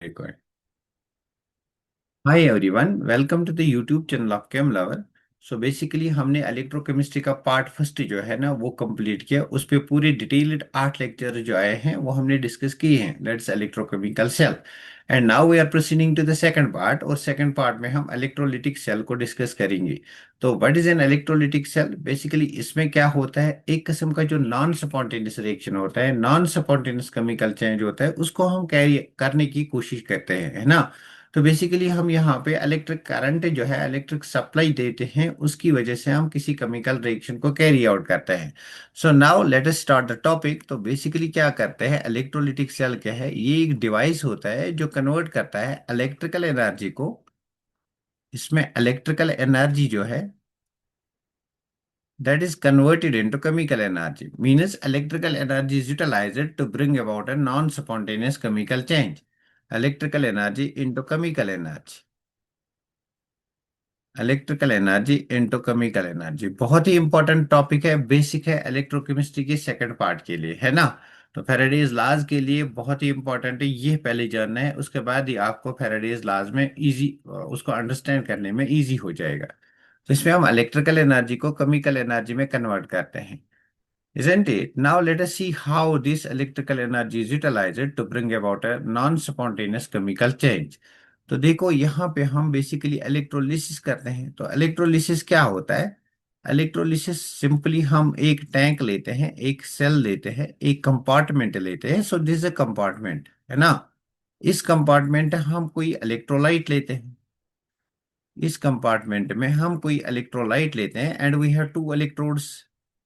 Record. Hi everyone, welcome to the YouTube channel of Chem Lover. So basically हमने electrochemistry का part first जो है ना वो कंप्लीट किया। उस पे पूरे डिटेल्ड 8 लेक्चर जो आए हैं वो हमने डिस्कस किए हैं। That's electrochemical cell. And now we are proceeding to the second part, और सेकंड पार्ट में हम इलेक्ट्रोलिटिक सेल को डिस्कस करेंगे। तो what is an electrolytic cell? Basically इसमें क्या होता है, एक किस्म का जो नॉन स्पॉन्टेनियस रिएक्शन होता है, नॉन स्पॉन्टेनियस केमिकल चेंज होता है, उसको हम कैरी करने की कोशिश करते हैं, है ना। तो बेसिकली हम यहाँ पे इलेक्ट्रिक करंट जो है, इलेक्ट्रिक सप्लाई देते हैं, उसकी वजह से हम किसी केमिकल रिएक्शन को कैरी आउट करते हैं। So now let us start the topic. तो बेसिकली क्या करते हैं, इलेक्ट्रोलिटिक सेल क्या है, ये एक डिवाइस होता है जो कन्वर्ट करता है इलेक्ट्रिकल एनर्जी को। इसमें इलेक्ट्रिकल एनर्जी जो है that is converted into chemical energy, means electrical energy is utilized to bring about a non-spontaneous chemical change. Electrical energy into chemical energy, electrical energy into chemical energy बहुत ही important topic है, basic है electrochemistry के second part के लिए, है ना। तो Faraday's laws के लिए बहुत ही इंपॉर्टेंट है, ये पहले जानना है, उसके बाद ही आपको फैराडेज लॉज में इजी, उसको अंडरस्टैंड करने में इजी हो जाएगा। तो इसमें हम इलेक्ट्रिकल एनर्जी को केमिकल एनर्जी में कन्वर्ट करते हैं, isn't it? Now let us see how this electrical energy is utilized to bring about a non-spontaneous chemical change. तो देखो यहाँ पे हम बेसिकली इलेक्ट्रोलिसिस करते हैं। तो इलेक्ट्रोलिसिस क्या होता है? इलेक्ट्रोलिसिस सिंपली हम एक टैंक लेते हैं, एक सेल लेते हैं, एक कंपार्टमेंट लेते हैं। सो दिस अ कंपार्टमेंट, है ना। इस कंपार्टमेंट हम कोई इलेक्ट्रोलाइट लेते हैं, इस कंपार्टमेंट में हम कोई इलेक्ट्रोलाइट लेते हैं, and we have two electrodes.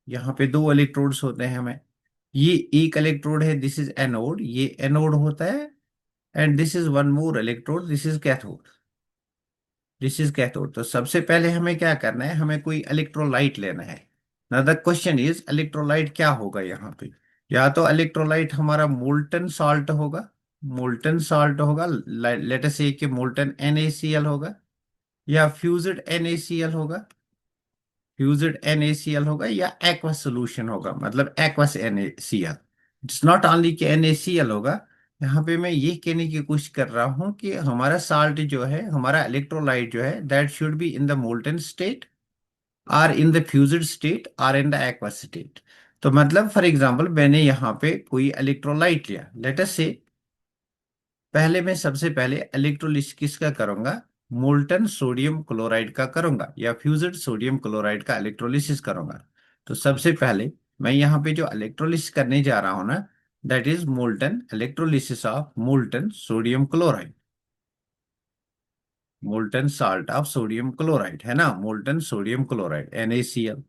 यहाँ पे दो इलेक्ट्रोड्स होते हैं हमें। ये एक इलेक्ट्रोड है, दिस इज एनोड, ये एनोड होता है। And this is one more electrode, this is cathode, this is cathode. तो सबसे पहले हमें क्या करना है, हमें कोई इलेक्ट्रोलाइट लेना है। Now the question is electrolyte क्या होगा यहाँ पे। या तो इलेक्ट्रोलाइट हमारा मोल्टन सॉल्ट होगा, मोल्टन सॉल्ट होगा, लेट अस से कि मोल्टन NaCl होगा, या फ्यूज्ड NaCl होगा, फ्यूज्ड NaCl होगा, या एक्वस सोल्यूशन होगा, मतलब aqueous NaCl। It's not only कि NaCl होगा। यहाँ पे मैं ये कहने की कोशिश कर रहा हूँ कि हमारा साल्ट जो है, हमारा इलेक्ट्रोलाइट जो है, that should be in the molten state, or in the fused state, or in the aqueous state. तो मतलब फॉर एग्जांपल मैंने यहाँ पे कोई इलेक्ट्रोलाइट लिया, लेट अस से, पहले मैं सबसे पहले इलेक्ट्रोलिसिस किसका करूंगा, मोल्टन सोडियम क्लोराइड का करूंगा, या फ्यूज्ड सोडियम क्लोराइड का इलेक्ट्रोलिसिस करूंगा। तो सबसे पहले मैं यहाँ पे जो इलेक्ट्रोलिसिस करने जा रहा हूँ ना, that is molten electrolysis of molten sodium chloride, molten salt of sodium chloride, है ना, मोल्टन सोडियम क्लोराइड NaCl।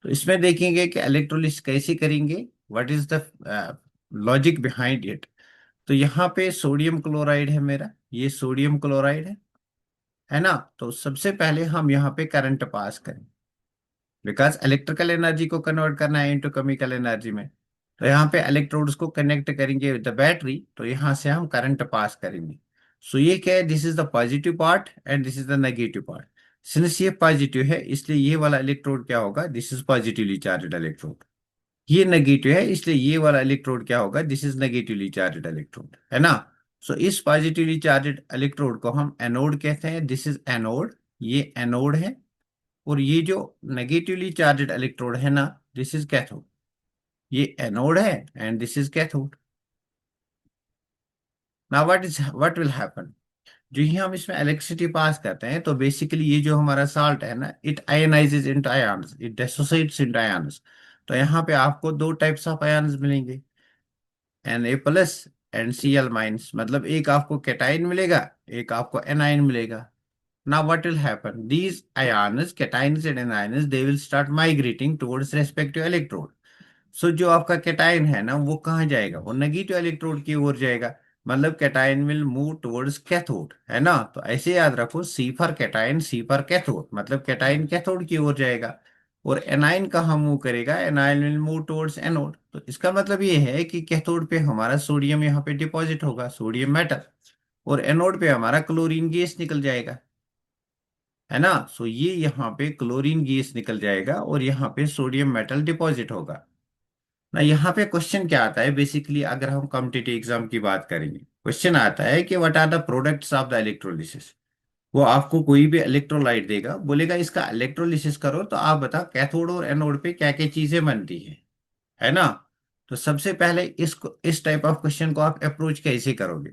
तो इसमें देखेंगे कि इलेक्ट्रोलिसिस कैसे करेंगे, what is the logic behind it. तो यहाँ पे सोडियम क्लोराइड है मेरा, ये सोडियम क्लोराइड है ना। तो सबसे पहले हम यहाँ पे करंट पास करें, बिकॉज इलेक्ट्रिकल एनर्जी को कन्वर्ट करना है इनटू केमिकल एनर्जी में। तो यहाँ पे इलेक्ट्रोड्स को कनेक्ट करेंगे विद द बैटरी, तो यहाँ से हम करंट पास करेंगे। सो ये क्या है, this is the positive part and this is the negative part. Since ये पॉजिटिव है इसलिए ये वाला इलेक्ट्रोड क्या होगा, this is positively charged electrode. ये नेगेटिव है इसलिए ये वाला इलेक्ट्रोड क्या होगा, this is negatively charged electrode, है ना। सो इस पॉजिटिवली चार्ज्ड इलेक्ट्रोड को हम एनोड कहते हैं, दिस इज एनोड, ये एनोड है। और ये जो नेगेटिवली चार्ज्ड इलेक्ट्रोड है ना, दिस इज कैथोड, ये एनोड है and this is cathode. Now what will happen, जो ही हम इसमें इलेक्ट्रिसिटी पास करते हैं, तो बेसिकली ये जो हमारा साल्ट है ना, it ionizes into ions, it dissociates into ions. तो यहाँ पे आपको दो टाइप्स ऑफ आयन्स मिलेंगे, Na+ एंड Cl-, मतलब एक आपको कैटाइन मिलेगा, एक आपको एनाइन मिलेगा। Now what will happen? These ions, cations and anions, they will start migrating towards respective electrode. सो जो आपका कैटाइन है ना वो कहाँ जाएगा, वो नेगेटिव इलेक्ट्रोड की ओर जाएगा। मतलब cation will move towards cathode, है ना। तो ऐसे याद रखो, C for cation, C for cathode, मतलब कैटाइन कैथोड की ओर जाएगा। और एनाइन कहाँ मूव करेगा, A9 will move towards anode. तो इसका मतलब ये है कि कैथोड पे हमारा सोडियम यहाँ पे डिपॉजिट होगा, सोडियम मेटल, और एनोड पे हमारा क्लोरीन गैस निकल जाएगा, है ना। सो ये यहाँ पे क्लोरीन गैस निकल जाएगा और यहाँ पे सोडियम मेटल डिपॉजिट होगा ना। यहाँ पे क्वेश्चन क्या आता है बेसिकली, अगर हम कॉम्पिटिटिव एग्जाम की बात करेंगे, क्वेश्चन आता है कि what are the products of the electrolysis. वो आपको कोई भी इलेक्ट्रोलाइट देगा, बोलेगा इसका इलेक्ट्रोलिसिस करो, तो आप बताओ कैथोड और एनोड पे क्या क्या चीजें बनती है ना। तो सबसे पहले इस टाइप ऑफ क्वेश्चन को आप अप्रोच कैसे करोगे।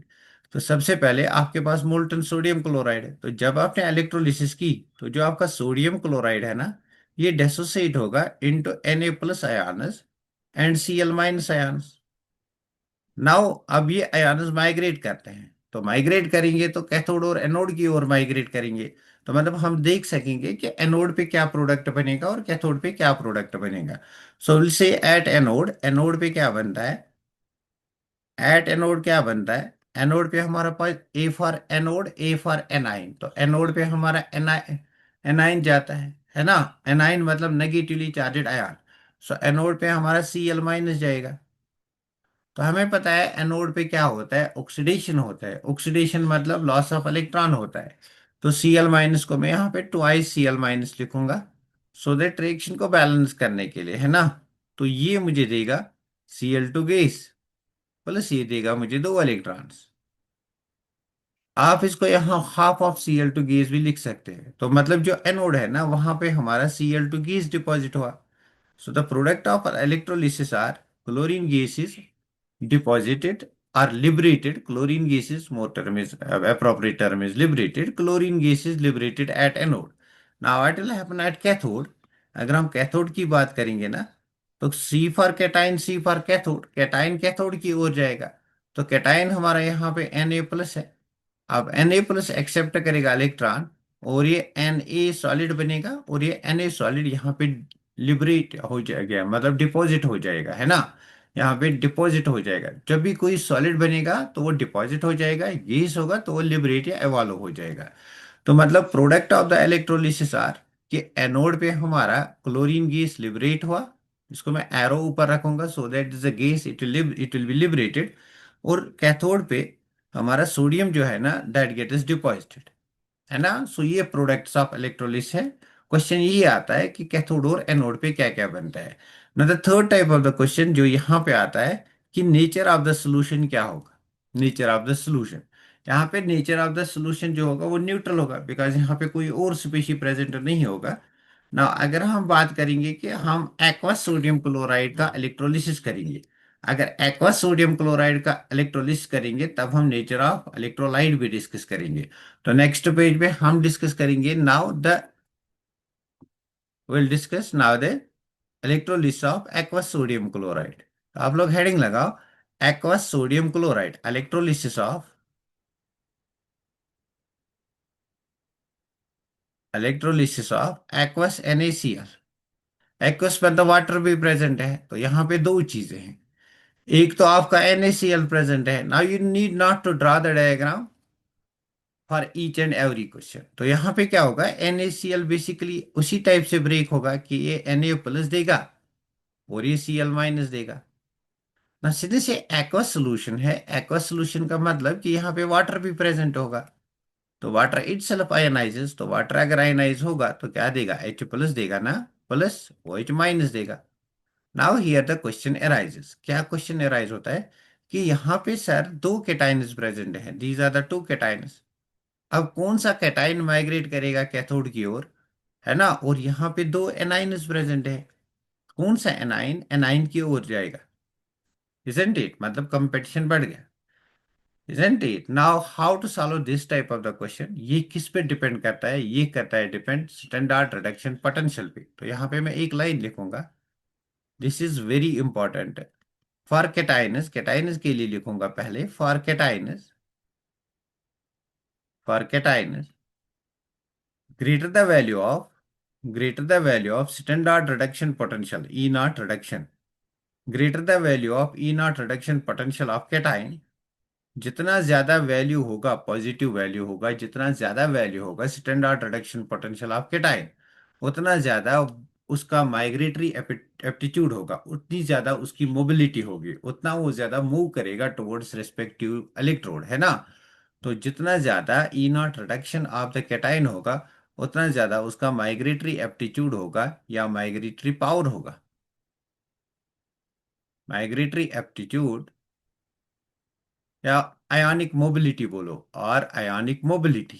तो सबसे पहले आपके पास मोल्टन सोडियम क्लोराइड है, तो जब आपने इलेक्ट्रोलिसिस की तो जो आपका सोडियम क्लोराइड है ना, ये डेसोसिएट होगा into Na+ ions and Cl- ions. Now अब ये आयन्स माइग्रेट करते हैं, तो माइग्रेट करेंगे तो कैथोड और एनोड की ओर माइग्रेट करेंगे। तो मतलब हम देख सकेंगे कि एनोड पे क्या प्रोडक्ट बनेगा और कैथोड पे क्या प्रोडक्ट बनेगा। So will say at anode, anode पे क्या बनता है, एट एनोड क्या बनता है। एनोड पे हमारा पास A for anode, A for anion, तो एनोड पे हमारा एनाइन जाता है ना। एनाइन मतलब negatively charged ion. So anode पे हमारा Cl- जाएगा। तो हमें पता है एनोड पे क्या होता है, ऑक्सीडेशन होता है। ऑक्सीडेशन मतलब लॉस ऑफ इलेक्ट्रॉन होता है। तो Cl- को मैं यहाँ पे ट्वाइस Cl- लिखूंगा, सो दैट रिएक्शन को बैलेंस करने के लिए, है ना। तो ये मुझे देगा Cl2 गैस, प्लस ये देगा मुझे दो इलेक्ट्रॉन्स। आप इसको यहाँ हाफ ऑफ Cl2 गैस भी लिख सकते हैं। तो मतलब जो एनोड है ना, वहां पे हमारा Cl2 गैस डिपॉजिट हुआ। So the product of electrolysis are chlorine gases deposited or liberated. Chlorine gas is more term is appropriate term is liberated. Chlorine gas is liberated at anode. Now what will happen at cathode? अगर हम cathode की बात करेंगे ना, तो C for cation, C for cathode, cation cathode की ओर जाएगा। तो कैटाइन हमारा यहाँ पे Na+ है। अब Na+ एक्सेप्ट करेगा इलेक्ट्रॉन, और ये Na सॉलिड बनेगा, और ये Na सॉलिड यहाँ पे लिबरेट हो जाएगा, मतलब डिपॉजिट हो जाएगा, है ना। यहाँ पे डिपॉजिट हो जाएगा। जब भी कोई सॉलिड बनेगा तो वो डिपॉजिट हो जाएगा, गैस होगा तो वो लिबरेट या एवॉल्व हो जाएगा। तो मतलब product of the electrolysis are कि एनोड पे हमारा क्लोरीन गैस लिबरेट हुआ, इसको मैं एरो ऊपर रखूंगा, so that is a gas, it will be liberated. और कैथोड पे हमारा सोडियम जो है ना, दैट गेट इज डिपॉजिटेड, है ना। सो ये प्रोडक्ट्स ऑफ इलेक्ट्रोलिस है। क्वेश्चन ये आता है कि कैथोड और एनोड पे क्या क्या बनता है। ना the third type of the question जो यहाँ पे आता है कि नेचर ऑफ द सोल्यूशन क्या होगा। नेचर ऑफ द सोल्यूशन, यहाँ पे नेचर ऑफ द सोल्यूशन जो होगा वो न्यूट्रल होगा, बिकॉज यहाँ पे कोई और स्पीशी प्रेजेंट नहीं होगा ना। अगर हम बात करेंगे कि हम एक्वस सोडियम क्लोराइड का इलेक्ट्रोलिसिस करेंगे, अगर एक्वस सोडियम क्लोराइड का इलेक्ट्रोलिसिस करेंगे तब हम नेचर ऑफ इलेक्ट्रोलाइट भी डिस्कस करेंगे। तो नेक्स्ट पेज पे हम डिस्कस करेंगे now the, will discuss now the electrolysis of aqueous sodium chloride. तो आप लोग हेडिंग लगाओ, aqueous sodium chloride electrolysis of, electrolysis of aqueous NaCl। Aqueous में तो वाटर भी प्रेजेंट है, तो यहाँ पे दो चीजें हैं। एक तो आपका NaCl प्रेजेंट है। Now you need not to draw the diagram for each and every question. तो यहाँ पे क्या होगा, NaCl बेसिकली उसी टाइप से ब्रेक होगा कि ये Na+ देगा और ये Cl- देगा ना। सीधे से एक्वस सोल्यूशन है, एक्वस सोल्यूशन का मतलब कि यहाँ पे वाटर भी प्रेजेंट होगा। तो वाटर इटसेल्फ आयनाइजेस, तो वाटर अगर आयनाइज होगा तो क्या देगा, H+ देगा ना, प्लस OH- देगा। Now here the question arises, क्या क्वेश्चन अराइज होता है कि यहाँ पे सर दो कैटाइन्स प्रेजेंट है, दीज आर द टू कैटाइन्स। अब कौन सा कैटाइन माइग्रेट करेगा कैथोड की ओर, है ना। और यहाँ पे दो एनाइन्स प्रेजेंट है, कौन सा एनाइन एनाइन की ओर जाएगा। इजंट इट, मतलब कंपटीशन बढ़ गया। Isn't it. Now how to solve this type of the question, ये किस पे डिपेंड करता है, ये करता है डिपेंड स्टैंडर्ड रिडक्शन पोटेंशियल पे। तो यहाँ पे मैं एक लाइन लिखूंगा, this is very important. For cations, cations के लिए लिखूंगा पहले, for cations, for cations greater the value of, greater the value of standard reduction potential E naught reduction, greater the value of E naught reduction potential of cation। जितना ज्यादा value होगा, positive value होगा, जितना ज्यादा value होगा standard reduction potential of cation, उतना ज्यादा उसका माइग्रेटरी एप्टीट्यूड होगा, उतनी ज्यादा उसकी मोबिलिटी होगी, उतना वो ज्यादा मूव करेगा टुवर्ड्स रिस्पेक्टिव इलेक्ट्रोड, है ना। तो जितना ज्यादा E naught reduction of the cation होगा, उतना ज्यादा उसका माइग्रेटरी एप्टीट्यूड होगा या माइग्रेटरी पावर होगा। माइग्रेटरी एप्टीट्यूड या आयोनिक मोबिलिटी बोलो, और आयोनिक मोबिलिटी।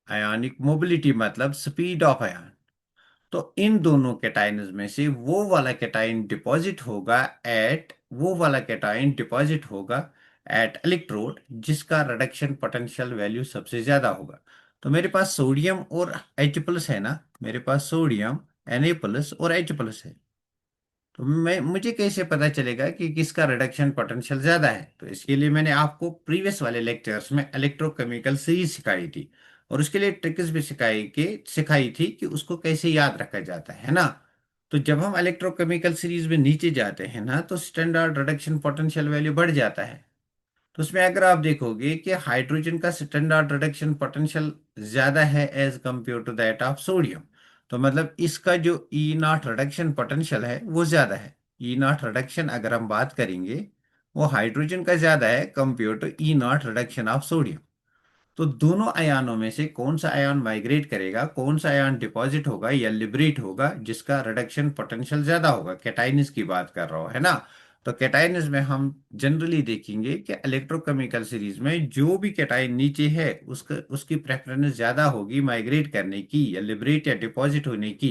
आयोनिक मोबिलिटी मतलब स्पीड ऑफ आयन। तो इन दोनों कैटाइन्स में से वो वाला कैटाइन डिपॉजिट होगा एट इलेक्ट्रोड जिसका रिडक्शन पोटेंशियल वैल्यू सबसे ज्यादा होगा। तो मेरे पास सोडियम और H प्लस है ना, मेरे पास सोडियम Na प्लस और H प्लस है। तो मैं मुझे कैसे पता चलेगा कि किसका रिडक्शन पोटेंशियल ज्यादा है? तो इसके लिए मैंने आपको प्रीवियस वाले लेक्चर्स में इलेक्ट्रोकेमिकल सीरीज सिखाई थी, और उसके लिए ट्रिक्स भी सिखाई थी कि उसको कैसे याद रखा जाता है ना। तो जब हम इलेक्ट्रोकेमिकल सीरीज में नीचे जाते हैं ना, तो स्टैंडर्ड रिडक्शन पोटेंशियल वैल्यू बढ़ जाता है। तो उसमें अगर आप देखोगे कि हाइड्रोजन का स्टैंडर्ड रिडक्शन पोटेंशियल ज्यादा है as compare to that of sodium. तो मतलब इसका जो ई नॉट रिडक्शन पोटेंशियल है वो ज्यादा है। ई नॉट रिडक्शन अगर हम बात करेंगे, वो हाइड्रोजन का ज्यादा है compare to E naught reduction of sodium. तो दोनों आयनों में से कौन सा आयन माइग्रेट करेगा, कौन सा आयन डिपॉजिट होगा या लिबरेट होगा, जिसका रिडक्शन पोटेंशियल ज्यादा होगा? कैटाइनिस की बात कर रहा हूं, है ना। तो कैटाइनिस में हम जनरली देखेंगे कि इलेक्ट्रोकेमिकल सीरीज में जो भी कैटाइन नीचे है उसका उसकी प्रेफरेंस ज्यादा होगी माइग्रेट करने की या लिबरेट या डिपॉजिट होने की,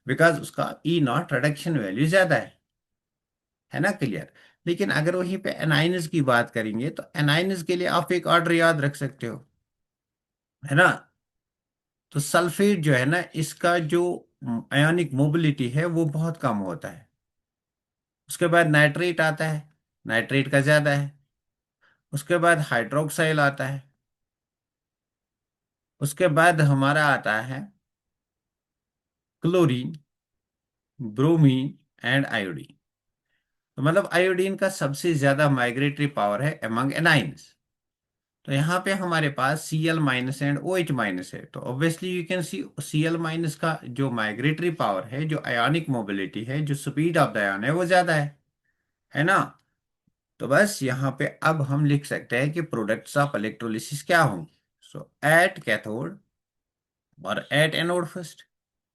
बिकॉज उसका ई नॉट रिडक्शन वैल्यू ज्यादा है ना। क्लियर। लेकिन अगर वहीं पे एनाइनस की बात करेंगे, तो एनाइनस के लिए आप एक ऑर्डर याद रख सकते हो, है ना। तो सल्फेट जो है ना, इसका जो आयोनिक मोबिलिटी है वो बहुत कम होता है। उसके बाद नाइट्रेट आता है, नाइट्रेट का ज्यादा है। उसके बाद हाइड्रोक्साइल आता है। उसके बाद हमारा आता है क्लोरीन, ब्रोमीन एंड आयोडीन। तो मतलब आयोडीन का सबसे ज्यादा माइग्रेटरी पावर है अमंग एनाइन्स। तो यहाँ पे हमारे पास Cl minus and OH minus है, तो obviously you can C Cl minus का जो माइग्रेटरी पावर है, जो आयोनिक मोबिलिटी है, जो स्पीड ऑफ द आयन है, वो ज्यादा है ना। तो बस यहाँ पे अब हम लिख सकते हैं कि प्रोडक्ट्स ऑफ इलेक्ट्रोलिसिस क्या होंगे। सो एट कैथोड और एट एनोड फर्स्ट।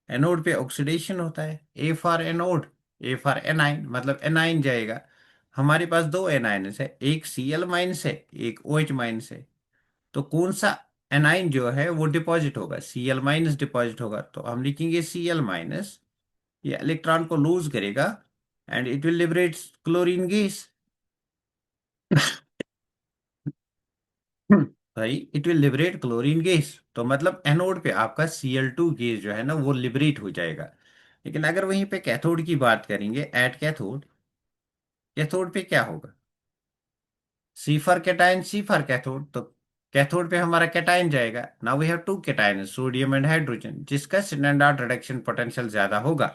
एनोड पे ऑक्सीडेशन होता है, ए for anode, A for A9, मतलब एनाइन जाएगा। हमारे पास दो एनाइन्स है, एक Cl माइनस है, एक OH माइनस है। तो कौन सा एनाइन जो है वो डिपॉजिट होगा? Cl माइनस डिपॉजिट होगा। तो हम लिखेंगे Cl माइनस, ये इलेक्ट्रॉन को लूज करेगा and it will liberate chlorine gas. भाई it will liberate chlorine gas, तो मतलब एनोड पे आपका Cl2 गैस जो है ना वो लिबरेट हो जाएगा। लेकिन अगर वहीं पे कैथोड की बात करेंगे, एट कैथोड, कैथोड पे क्या होगा? C for cation, C for cathode. तो कैथोड पे हमारा कैटायन जाएगा। Now we have two cation, sodium and hydrogen, जिसका स्टैंडर्ड रिडक्शन पोटेंशियल ज्यादा होगा।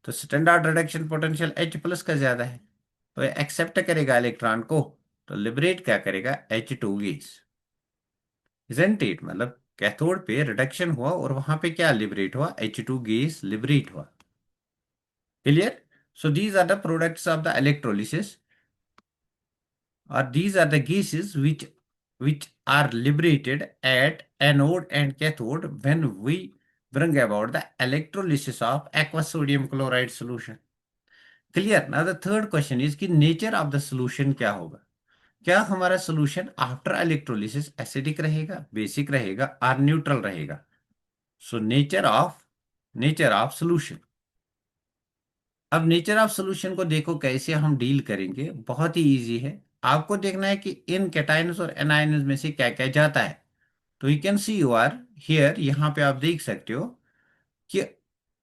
तो standard reduction potential H plus का ज्यादा है, तो ये एक्सेप्ट करेगा इलेक्ट्रॉन को, तो लिबरेट क्या करेगा? H2 gas. Isn't it? मतलब कैथोड पे रिडक्शन हुआ और वहां पे क्या लिबरेट हुआ? H2 गैस लिबरेट हुआ। Clear. So these are the products of the electrolysis, or these are the gases which are liberated at anode and cathode when we bring about the electrolysis of aqueous sodium chloride solution. Clear. Now the third question is कि nature of the solution क्या होगा? क्या हमारा solution after electrolysis acidic रहेगा, basic रहेगा और neutral रहेगा? So nature of solution. अब नेचर ऑफ सॉल्यूशन को देखो कैसे हम डील करेंगे, बहुत ही इजी है। आपको देखना है कि इन कैटायंस और एनायंस में से क्या क्या जाता है। तो you can see you are here, यहाँ पे आप देख सकते हो कि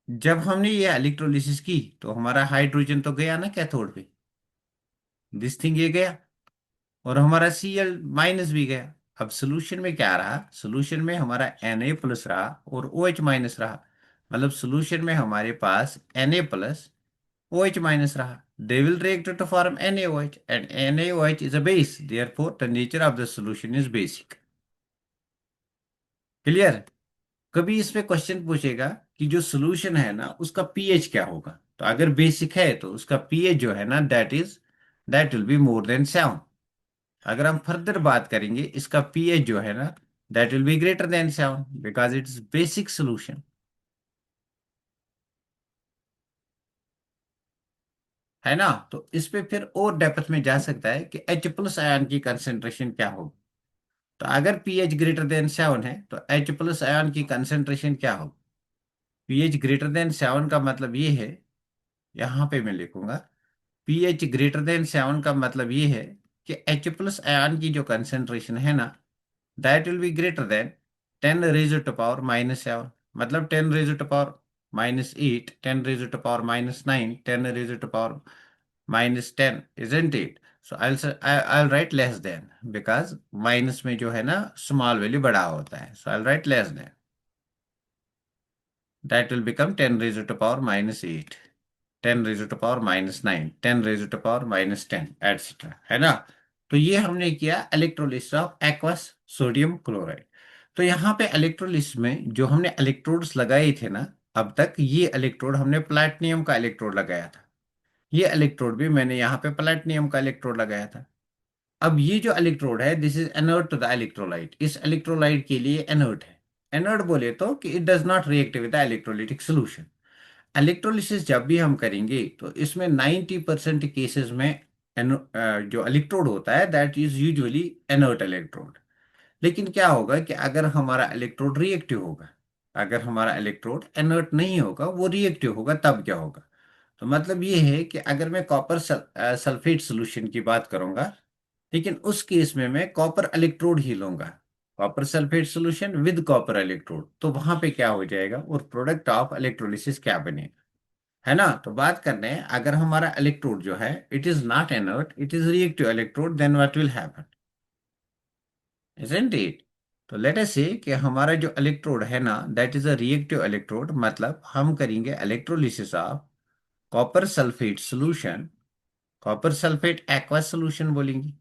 जब हमने ये इलेक्ट्रोलिसिस की तो हमारा हाइड्रोजन तो गया ना कैथोड पे, दिस थिंग ये गया, और हमारा Cl माइनस भी गया। अब सोल्यूशन में क्या रहा? सोल्यूशन में हमारा Na प्लस रहा और OH माइनस रहा। मतलब सोल्यूशन में हमारे पास Na प्लस OH minus रहा। They will react to form NaOH and NaOH is a base. Therefore, the nature of the solution is basic. Clear. कभी इसमें क्वेश्चन पूछेगा कि जो सॉल्यूशन है ना उसका पीएच क्या होगा, तो अगर बेसिक है तो उसका पीएच जो है ना that will be more than 7। अगर हम फर्दर बात करेंगे इसका पीएच जो है ना that will be greater than 7 because it is basic solution. है ना। तो इस पे फिर और डेप्थ में जा सकता है कि H प्लस आयन की कंसेंट्रेशन क्या होगी। तो अगर pH ग्रेटर देन 7 है तो H प्लस आयन की कंसेंट्रेशन क्या होगी। pH ग्रेटर देन 7 का मतलब ये है, यहाँ पे मैं लिखूंगा, pH ग्रेटर देन 7 का मतलब ये है कि H प्लस आयन की जो कंसेंट्रेशन है ना, that will be greater than 10 raised to power -7, मतलब 10 raised to power -8, 10 raised to power -9, 10 raised to power -10, isn't it? So I'll write less than, because minus में जो है ना स्मॉल वैल्यू बड़ा होता है, so I'll write less than, that will become 10 raised to power -8, 10 raised to power -9, 10 raised to power -10, etc. है ना। तो ये हमने किया electrolysis of aqueous sodium chloride. तो यहाँ पे इलेक्ट्रोलिसिस में जो हमने इलेक्ट्रोड्स लगाए थे ना, अब तक ये इलेक्ट्रोड हमने प्लैटिनम का इलेक्ट्रोड लगाया था, ये इलेक्ट्रोड भी मैंने यहाँ पे प्लैटिनम का इलेक्ट्रोड लगाया था। अब ये जो इलेक्ट्रोड है, this is inert to the electrolyte, इस इलेक्ट्रोलाइट के लिए एनर्ट है। एनर्ट बोले तो कि it does not react with the electrolytic solution. Electrolysis जब भी हम करेंगे तो इसमें 90% केसेस में जो इलेक्ट्रोड होता है दैट इज यूजुअली एनर्ट इलेक्ट्रोड। लेकिन क्या होगा कि अगर हमारा इलेक्ट्रोड रिएक्टिव होगा, अगर हमारा इलेक्ट्रोड एनर्ट नहीं होगा, वो रिएक्टिव होगा, तब क्या होगा। तो मतलब ये है कि अगर मैं कॉपर सल्फेट सोल्यूशन की बात करूंगा, लेकिन उस केस में मैं कॉपर इलेक्ट्रोड ही लूंगा, copper sulphate solution with copper electrode, तो वहां पे क्या हो जाएगा, और प्रोडक्ट ऑफ इलेक्ट्रोलिसिस क्या बनेगा। है ना। तो बात करने हैं, अगर हमारा इलेक्ट्रोड जो है it is not inert, it is reactive electrode, then what will happen, isn't it. तो लेट अस से कि हमारा जो इलेक्ट्रोड है ना that is a reactive electrode, मतलब हम करेंगे electrolysis of copper sulphate solution, copper sulphate aqueous solution बोलेंगे,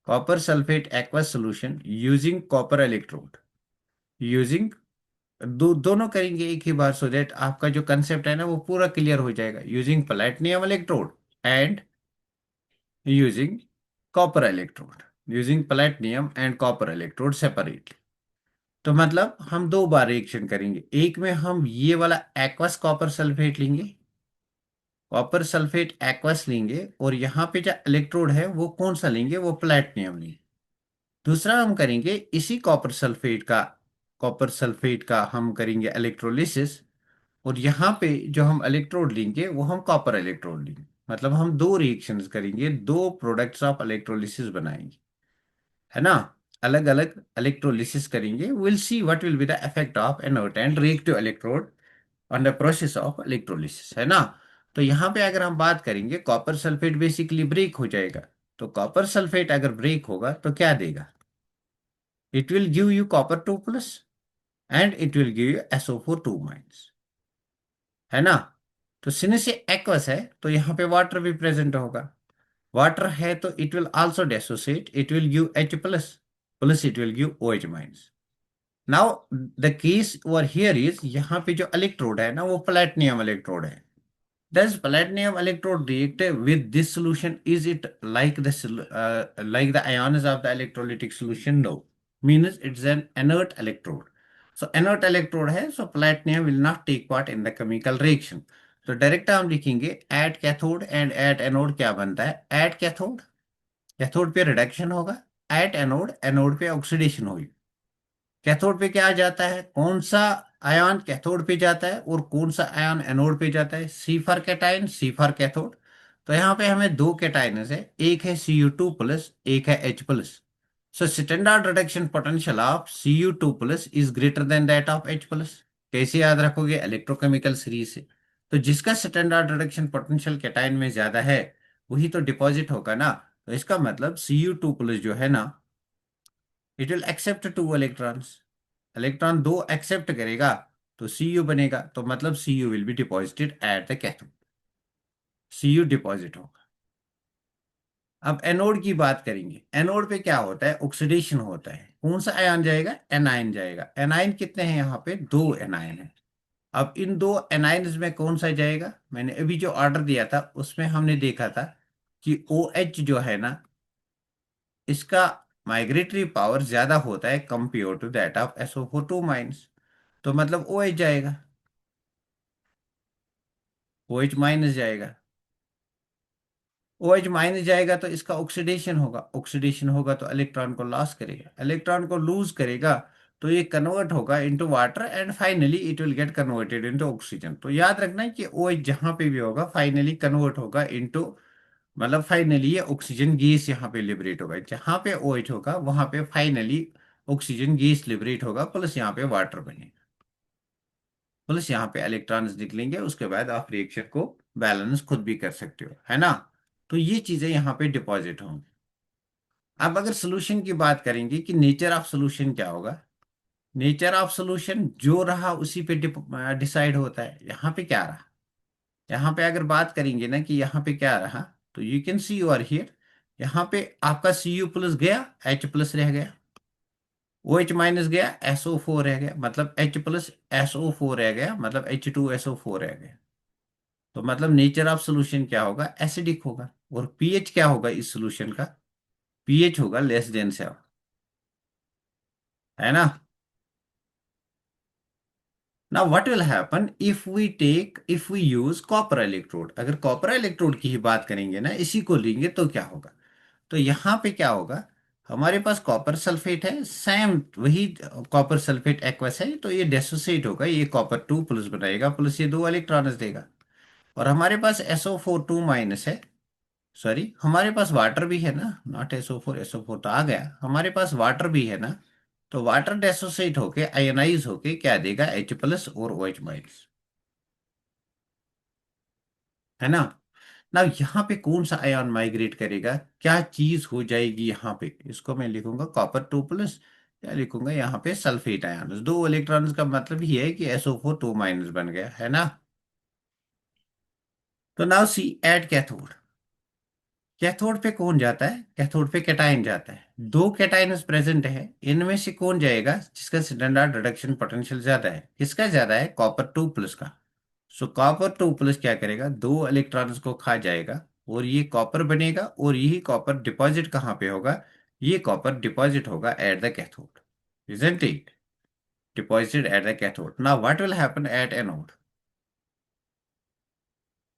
copper sulphate aqueous solution using copper electrode, using दोनों करेंगे एक ही बार, सो दैट आपका जो कंसेप्ट है ना वो पूरा क्लियर हो जाएगा, using platinum electrode and using copper electrode, using platinum and copper electrode separately. तो मतलब हम दो बार रिएक्शन करेंगे, एक में हम ये वाला एक्वस कॉपर सल्फेट लेंगे, कॉपर सल्फेट एक्वस लेंगे, और यहाँ पे जो इलेक्ट्रोड है वो कौन सा लेंगे, वो प्लैटिनम लेंगे। दूसरा हम करेंगे इसी कॉपर सल्फेट का हम करेंगे इलेक्ट्रोलिसिस, और यहाँ पे जो हम इलेक्ट्रोड लेंगे वो हम कॉपर इलेक्ट्रोड लेंगे, मतलब हम दो रिएक्शंस करेंगे, दो प्रोडक्ट्स ऑफ इलेक्ट्रोलिसिस बनाएंगे। है ना। अलग अलग इलेक्ट्रोलिसिस करेंगे, will see what will be the effect of anode and reactive electrode on the process of electrolysis. है ना। तो यहाँ पे अगर हम बात करेंगे, कॉपर सल्फेट बेसिकली ब्रेक हो जाएगा। तो कॉपर सल्फेट अगर ब्रेक होगा तो क्या देगा, it will give you copper 2 plus and it will give you SO4 2 minus। है ना। तो सिंस ये एक्वस है तो यहाँ पे वाटर भी प्रेजेंट होगा, वाटर है तो it will also dissociate, it will give H plus, plus it will give OH minus. Now the case over here is, यहाँ पे जो इलेक्ट्रोड है ना वो प्लेटिनम इलेक्ट्रोड है। Does platinum electrode react with this solution? Is it like the ions of the electrolytic solution? No. Means it's an inert electrode. So inert electrode है, so platinum will not take part in the chemical reaction. तो direct हम लिखेंगे at cathode and at anode क्या बनता है, at cathode, cathode पे reduction होगा, at anode, anode पे ऑक्सीडेशन होगी। कैथोड पे क्या आ जाता है, कौन सा आयन कैथोड पे जाता है और कौन सा आयन एनोड पे जाता है, C for cation, C for cathode. तो यहाँ पे हमें दो कैटायन है, एक है Cu2 प्लस, एक है H plus. So standard reduction potential of Cu2 plus is greater than that of H plus. कैसे याद रखोगे, इलेक्ट्रोकेमिकल सीरीज से। तो जिसका स्टैंडर्ड रिडक्शन पोटेंशियल कैटायन में ज्यादा है वही तो डिपॉजिट होगा ना। तो इसका मतलब Cu2 प्लस जो है ना, it will accept two electrons, electron दो एक्सेप्ट करेगा तो Cu बनेगा, तो मतलब Cu will be deposited at the cathode, Cu deposit होगा। अब एनोड की बात करेंगे, एनोड पे क्या होता है, ऑक्सीडेशन होता है, कौन सा आयन जाएगा, एनायन जाएगा। एनायन कितने हैं, यहाँ पे दो एनायन है। अब इन दो एनायंस में कौन सा जाएगा, मैंने अभी जो ऑर्डर दिया था उसमें हमने देखा था कि OH जो है ना, इसका माइग्रेटरी पावर ज्यादा होता है compare to that of SO4 2 minus. तो मतलब OH जाएगा, OH माइनस जाएगा। ओ एच माइनस जाएगा तो इसका ऑक्सीडेशन होगा, ऑक्सीडेशन होगा तो इलेक्ट्रॉन को लॉस करेगा, इलेक्ट्रॉन को लूज करेगा तो ये कन्वर्ट होगा into water and finally it will get converted into oxygen. तो याद रखना है कि ओ एच जहां पे भी होगा फाइनली कन्वर्ट होगा इनटू, मतलब फाइनली ये ऑक्सीजन गैस यहाँ पे लिबरेट होगा, जहां पे ओ एच होगा वहां पे फाइनली ऑक्सीजन गैस लिबरेट होगा, प्लस यहाँ पे वाटर बनेगा, प्लस यहाँ पे इलेक्ट्रॉन्स निकलेंगे। उसके बाद आप रिएक्शन को बैलेंस खुद भी कर सकते हो, है ना। तो ये चीजें यहाँ पे डिपॉजिट होंगी। अब अगर सोल्यूशन की बात करेंगे कि नेचर ऑफ सोल्यूशन क्या होगा, नेचर ऑफ सोल्यूशन जो रहा उसी पे डिसाइड होता है। यहाँ पे क्या रहा, यहाँ पे अगर बात करेंगे ना कि यहाँ पे क्या रहा, तो you can see you are here, यहाँ पे आपका सी यू प्लस गया, एच प्लस रह गया, ओ एच माइनस गया, एसओ फोर रह गया, मतलब एच प्लस एसओ फोर रह गया, मतलब एच टू एसओ फोर रह गया। तो मतलब नेचर ऑफ सोल्यूशन क्या होगा, एसिडिक होगा। और पीएच क्या होगा इस सोल्यूशन का, पीएच होगा लेस देन 7, है ना। ना what will happen if we use copper electrode, अगर कॉपर इलेक्ट्रोड की ही बात करेंगे ना, इसी को लेंगे तो क्या होगा। तो यहाँ पे क्या होगा, हमारे पास कॉपर सल्फेट है, सेम वही कॉपर सल्फेट एक्वस है, तो ये डेसोसिएट होगा, ये कॉपर टू प्लस बनाएगा, प्लस ये दो इलेक्ट्रॉन्स देगा। और हमारे पास SO4 2 माइनस है, सॉरी हमारे पास वाटर भी है ना, नॉट SO4, SO4 तो आ गया, हमारे पास वाटर भी है ना। तो वाटर डेसोसिएट होके आयोनाइज होके क्या देगा, H प्लस और OH माइनस, है ना। ना यहाँ पे कौन सा आयन माइग्रेट करेगा, क्या चीज हो जाएगी यहाँ पे, इसको मैं लिखूंगा कॉपर टू प्लस, या लिखूंगा यहाँ पे सल्फेट आयन, दो इलेक्ट्रॉन्स का मतलब ये है कि SO4 2 माइनस बन गया, है ना। तो now see at cathode, cathode पे कौन जाता है, कैथोड पे कैटायन जाता है, दो कैटायन प्रेजेंट है, इनमें से कौन जाएगा जिसका स्टैंडर्ड रिडक्शन पोटेंशियल ज्यादा है, किसका ज्यादा है, कॉपर टू प्लस का। सो कॉपर टू प्लस क्या करेगा, दो इलेक्ट्रॉन्स को खा जाएगा और ये कॉपर बनेगा, और यही कॉपर डिपॉजिट कहाँ पे होगा, ये कॉपर डिपॉजिट होगा at the cathode, isn't it, deposited at the cathode. Now what will happen at anode,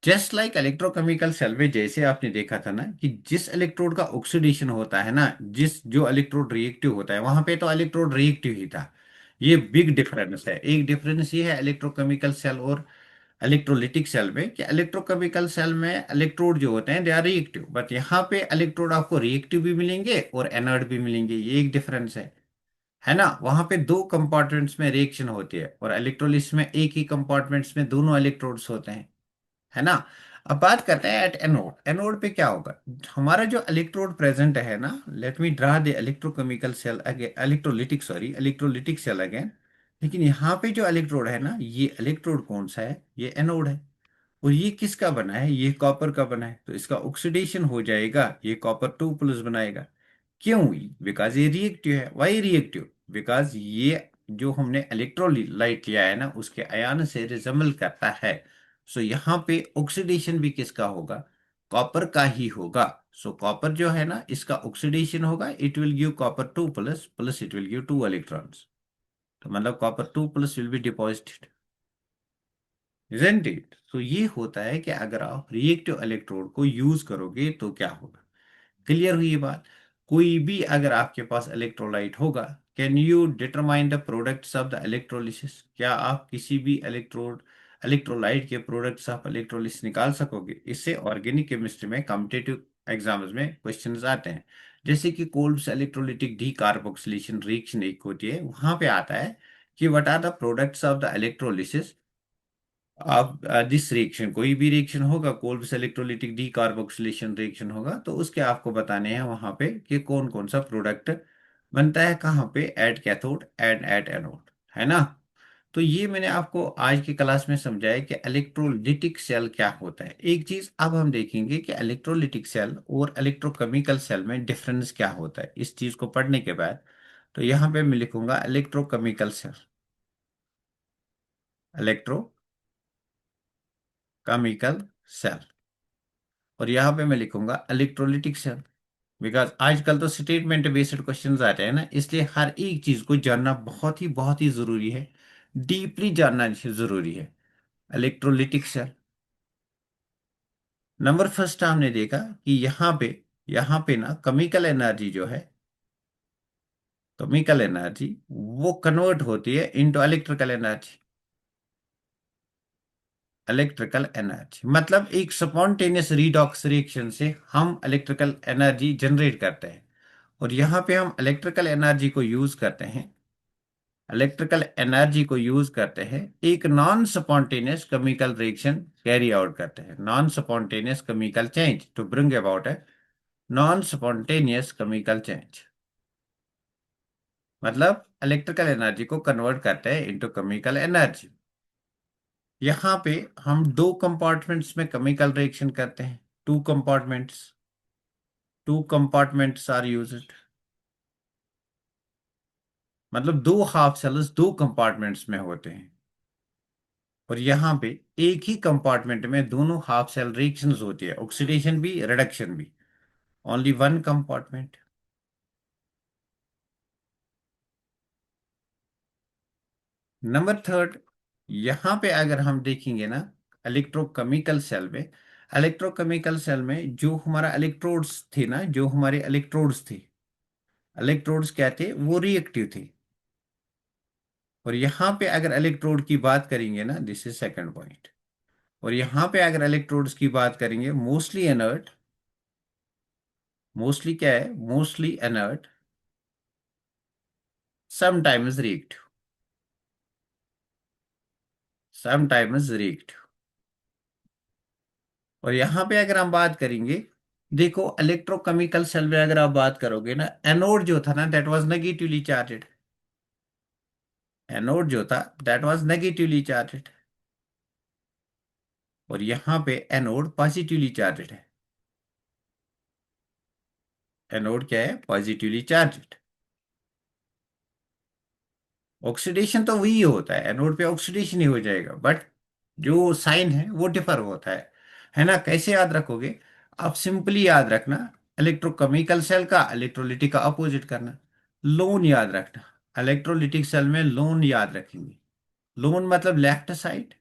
just like electrochemical cell में जैसे आपने देखा था ना कि जिस इलेक्ट्रोड का ऑक्सीडेशन होता है ना, जिस जो इलेक्ट्रोड रिएक्टिव होता है वहां पे तो इलेक्ट्रोड रिएक्टिव ही था। ये बिग डिफरेंस है, एक डिफरेंस ये है इलेक्ट्रोकेमिकल सेल और इलेक्ट्रोलिटिक सेल में, कि इलेक्ट्रोकेमिकल सेल में इलेक्ट्रोड जो होते हैं दे आर रिएक्टिव, बट यहाँ पे इलेक्ट्रोड आपको रिएक्टिव भी मिलेंगे और एनर्ड भी मिलेंगे, ये एक डिफरेंस है ना। वहां पे दो कंपार्टमेंट्स में रिएक्शन होती है, और इलेक्ट्रोलिस में एक ही कंपार्टमेंट्स में दोनों इलेक्ट्रोड्स होते हैं, है ना। अब बात करते हैं एट एनोड, एनोड पे क्या होगा, हमारा जो इलेक्ट्रोड प्रेजेंट है ना, let me draw the electrochemical cell again, electrolytic sorry electrolytic cell again. लेकिन यहाँ पे जो इलेक्ट्रोड है ना, ये इलेक्ट्रोड कौन सा है, ये एनोड है। और ये किसका बना है, ये कॉपर का बना है, तो इसका ऑक्सीडेशन हो जाएगा, ये कॉपर टू प्लस बनाएगा। क्यों, बिकॉज ये रिएक्टिव है, वाई रिएक्टिव, बिकॉज ये जो हमने इलेक्ट्रोलाइट लिया है ना उसके आयन से रिजेंबल करता है। सो यहाँ पे ऑक्सीडेशन भी किसका होगा, कॉपर का ही होगा। सो कॉपर जो है ना इसका ऑक्सीडेशन होगा, it will give copper two plus, plus it will give two electrons. तो मतलब copper two plus will be deposited, isn't it. तो ये होता है कि अगर आप रिएक्टिव इलेक्ट्रोड को यूज करोगे तो क्या होगा। क्लियर हुई ये बात। कोई भी अगर आपके पास इलेक्ट्रोलाइट होगा, can you determine the products of the electrolysis, क्या आप किसी भी इलेक्ट्रोलाइट के प्रोडक्ट्स ऑफ इलेक्ट्रोलिसिस निकाल सकोगे। इससे ऑर्गेनिक केमिस्ट्री में कॉम्पिटिटिव एग्जाम्स में क्वेश्चंस आते हैं, जैसे कि Kolbe's electrolytic decarboxylation reaction एक होती है, वहां पे आता है कि what are the products of the electrolysis. आप जिस रिएक्शन, कोई भी रिएक्शन होगा, Kolbe's electrolytic decarboxylation reaction होगा, तो उसके आपको बताने हैं वहां पे कि कौन कौन सा प्रोडक्ट बनता है, कहाँ पे, at cathode and at anode, है ना। तो ये मैंने आपको आज की क्लास में समझाया कि इलेक्ट्रोलिटिक सेल क्या होता है। एक चीज अब हम देखेंगे कि इलेक्ट्रोलिटिक सेल और इलेक्ट्रोकेमिकल सेल में डिफरेंस क्या होता है, इस चीज को पढ़ने के बाद। तो यहाँ पे मैं लिखूंगा इलेक्ट्रोकेमिकल सेल, इलेक्ट्रोकेमिकल सेल, और यहाँ पे मैं लिखूंगा इलेक्ट्रोलिटिक सेल। बिकॉज आजकल तो स्टेटमेंट बेस्ड क्वेश्चंस आ रहे हैं ना, इसलिए हर एक चीज को जानना बहुत ही जरूरी है, डीपली जानना जरूरी है। इलेक्ट्रोलिटिक सेल, नंबर फर्स्ट हमने देखा कि यहाँ पे ना केमिकल एनर्जी जो है, केमिकल एनर्जी वो कन्वर्ट होती है into electrical energy. Electrical energy मतलब एक स्पॉन्टेनियस रीडॉक्स रिएक्शन से हम इलेक्ट्रिकल एनर्जी जनरेट करते हैं। और यहाँ पे हम इलेक्ट्रिकल एनर्जी को यूज करते हैं, इलेक्ट्रिकल एनर्जी को यूज करते हैं एक non spontaneous chemical reaction carry out करते हैं, non spontaneous chemical change to bring about है नॉन स्पॉन्टेनियस केमिकल चेंज। मतलब इलेक्ट्रिकल एनर्जी को कन्वर्ट करते हैं इनटू केमिकल एनर्जी। यहाँ पे हम दो कंपार्टमेंट्स में केमिकल रिएक्शन करते हैं, टू कंपार्टमेंट्स आर यूज्ड। मतलब दो हाफ सेल्स दो कंपार्टमेंट्स में होते हैं। और यहाँ पे एक ही कंपार्टमेंट में दोनों हाफ सेल रिएक्शंस होती है, ऑक्सीडेशन भी रिडक्शन भी, only one compartment. Number third, यहाँ पे अगर हम देखेंगे ना, इलेक्ट्रोकेमिकल सेल में इलेक्ट्रोकेमिकल सेल में जो हमारा इलेक्ट्रोड्स थे ना, जो हमारे इलेक्ट्रोड्स थे, इलेक्ट्रोड्स क्या थे, वो रिएक्टिव थे। और यहाँ पे अगर इलेक्ट्रोड की बात करेंगे ना, दिस इज सेकंड पॉइंट। और यहाँ पे अगर इलेक्ट्रोड्स की बात करेंगे, मोस्टली इनर्ट, मोस्टली क्या है, mostly inert, sometimes reactive, sometimes reactive. और यहाँ पे अगर हम बात करेंगे, देखो इलेक्ट्रोकेमिकल सेल में अगर आप बात करोगे ना, एनोड जो था ना that was negatively charged, anode जो था दैट वाज नेगेटिवली चार्जेड। और यहाँ पे एनोड पॉजिटिवली चार्जेड है, एनोड क्या है, पॉजिटिवली चार्जेड। ऑक्सीडेशन तो वही होता है, एनोड पे ऑक्सीडेशन ही हो जाएगा, बट जो साइन है वो डिफर होता है ना। कैसे याद रखोगे, आप सिंपली याद रखना, इलेक्ट्रोकेमिकल सेल का इलेक्ट्रोलिटिक का अपोजिट करना, लोन याद रखना। इलेक्ट्रोलिटिक सेल में लोन याद रखेंगे, लोन मतलब लेफ्ट साइड,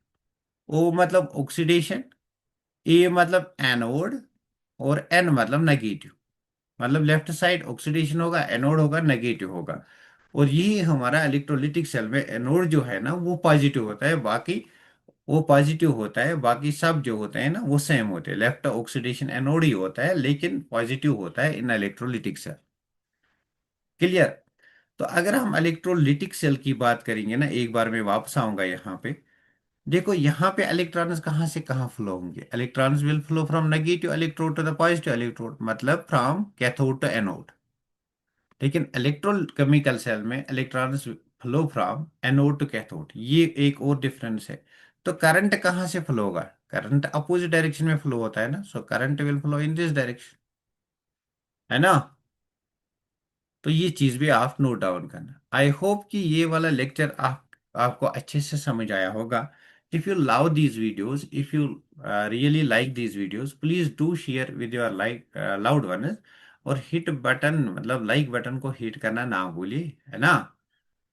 ओ मतलब ऑक्सीडेशन, ए मतलब एनोड, और एन मतलब नेगेटिव। मतलब लेफ्ट साइड ऑक्सीडेशन होगा, एनोड होगा, नेगेटिव होगा। और यही हमारा इलेक्ट्रोलिटिक सेल में एनोड जो है ना वो पॉजिटिव होता है, बाकी वो पॉजिटिव होता है, बाकी सब जो होते हैं ना वो सेम होते हैं। लेफ्ट ऑक्सीडेशन एनोड ही होता है लेकिन पॉजिटिव होता है इन इलेक्ट्रोलिटिक सेल। क्लियर। तो अगर हम इलेक्ट्रोलिटिक सेल की बात करेंगे ना, एक बार मैं वापस आऊंगा यहाँ पे। देखो यहाँ पे इलेक्ट्रॉन्स कहाँ से कहाँ फ्लो होंगे, electrons will flow from negative electrode to the positive electrode, मतलब फ्रॉम कैथोड टू एनोड। लेकिन इलेक्ट्रोकेमिकल सेल में electrons flow from anode to cathode, ये एक और डिफरेंस है। तो करंट कहाँ से फ्लो होगा, करंट अपोजिट डायरेक्शन में फ्लो होता है ना, so current will flow in this direction, है ना। तो ये चीज भी आप नोट डाउन करना। आई होप कि ये वाला लेक्चर आपको अच्छे से समझ आया होगा। If you love these videos, if you really like these videos, please do share with your like loud ones. और हिट बटन, मतलब लाइक बटन को हिट करना ना भूलिए, है ना।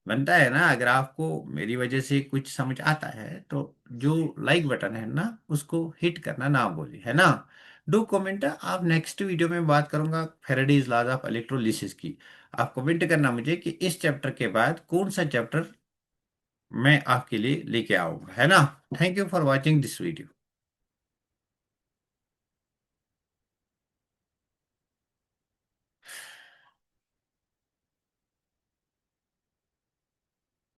बनता है ना, अगर आपको मेरी वजह से कुछ समझ आता है तो जो लाइक बटन है ना उसको हिट करना ना भूलिए, है ना। डू कमेंट, आप नेक्स्ट वीडियो में बात करूंगा फेरेडेज लॉज ऑफ इलेक्ट्रोलिसिस की। आप कमेंट करना मुझे कि इस चैप्टर के बाद कौन सा चैप्टर मैं आपके लिए लेके आऊंगा, है ना। Thank you for watching this video.